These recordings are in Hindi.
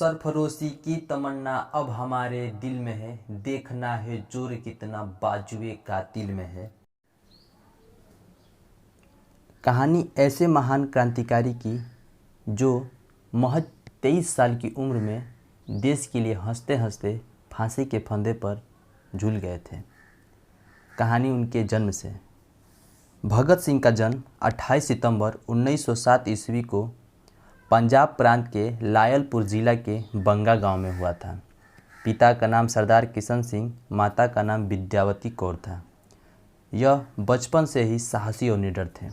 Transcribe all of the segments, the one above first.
सरफरोशी की तमन्ना अब हमारे दिल में है, देखना है जोर कितना बाजुए कातिल में है। कहानी ऐसे महान क्रांतिकारी की जो महज 23 साल की उम्र में देश के लिए हंसते हंसते फांसी के फंदे पर झूल गए थे। कहानी उनके जन्म से। भगत सिंह का जन्म 28 सितंबर 1907 ईस्वी को पंजाब प्रांत के लायलपुर ज़िला के बंगा गांव में हुआ था। पिता का नाम सरदार किशन सिंह, माता का नाम विद्यावती कौर था। यह बचपन से ही साहसी और निडर थे।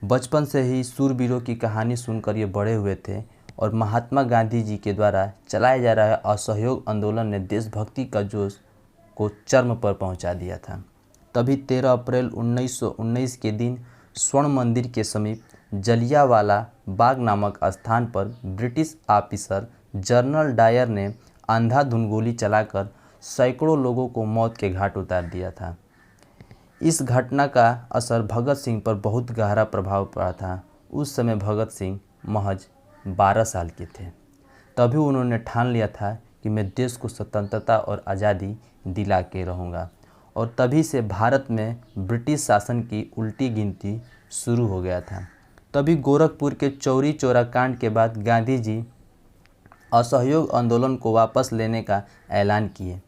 बचपन से ही शूरवीरों की कहानी सुनकर ये बड़े हुए थे और महात्मा गांधी जी के द्वारा चलाया जा रहा असहयोग आंदोलन ने देशभक्ति का जोश को चरम पर पहुंचा दिया था। तभी 13 अप्रैल 1919 के दिन स्वर्ण मंदिर के समीप जलियांवाला बाग नामक स्थान पर ब्रिटिश ऑफिसर जनरल डायर ने अंधाधुंध गोली चलाकर सैकड़ों लोगों को मौत के घाट उतार दिया था। इस घटना का असर भगत सिंह पर बहुत गहरा प्रभाव पड़ा था। उस समय भगत सिंह महज 12 साल के थे। तभी उन्होंने ठान लिया था कि मैं देश को स्वतंत्रता और आज़ादी दिला के रहूँगा, और तभी से भारत में ब्रिटिश शासन की उल्टी गिनती शुरू हो गया था। तभी गोरखपुर के चौरी चौरा कांड के बाद गांधी जी असहयोग आंदोलन को वापस लेने का ऐलान किए।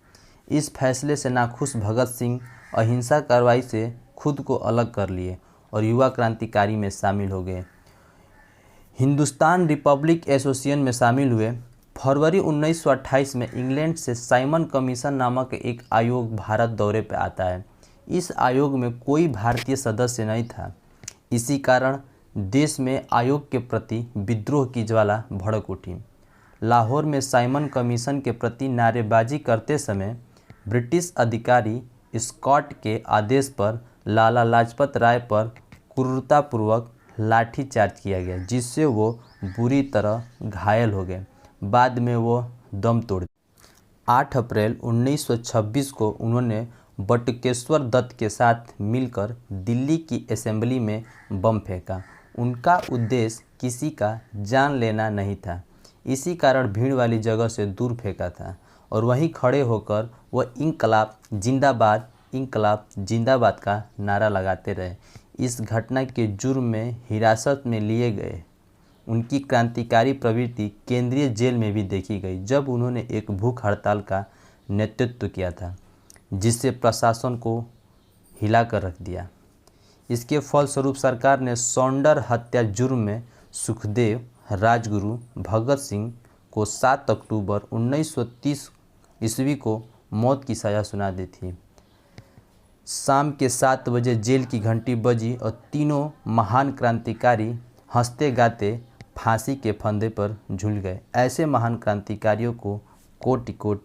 इस फैसले से नाखुश भगत सिंह अहिंसा कार्रवाई से खुद को अलग कर लिए और युवा क्रांतिकारी में शामिल हो गए। हिंदुस्तान रिपब्लिक एसोसिएशन में शामिल हुए। फरवरी 1928 में इंग्लैंड से साइमन कमीशन नामक एक आयोग भारत दौरे पर आता है। इस आयोग में कोई भारतीय सदस्य नहीं था। इसी कारण देश में आयोग के प्रति विद्रोह की ज्वाला भड़क उठी। लाहौर में साइमन कमीशन के प्रति नारेबाजी करते समय ब्रिटिश अधिकारी स्कॉट के आदेश पर लाला लाजपत राय पर क्रूरतापूर्वक लाठीचार्ज किया गया, जिससे वो बुरी तरह घायल हो गए। बाद में वो दम तोड़ दिए। 8 अप्रैल 1926 को उन्होंने बटुकेश्वर दत्त के साथ मिलकर दिल्ली की असेंबली में बम फेंका। उनका उद्देश्य किसी का जान लेना नहीं था। इसी कारण भीड़ वाली जगह से दूर फेंका था और वहीं खड़े होकर वह इंकलाब जिंदाबाद का नारा लगाते रहे। इस घटना के जुर्म में हिरासत में लिए गए। उनकी क्रांतिकारी प्रवृत्ति केंद्रीय जेल में भी देखी गई, जब उन्होंने एक भूख हड़ताल का नेतृत्व किया था जिससे प्रशासन को हिलाकर रख दिया। इसके फलस्वरूप सरकार ने सौंडर हत्या जुर्म में सुखदेव, राजगुरु, भगत सिंह को 7 अक्टूबर 1930 ईस्वी को मौत की सज़ा सुना दी थी। शाम के 7 बजे जेल की घंटी बजी और तीनों महान क्रांतिकारी हंसते गाते फांसी के फंदे पर झूल गए। ऐसे महान क्रांतिकारियों को कोटि कोटि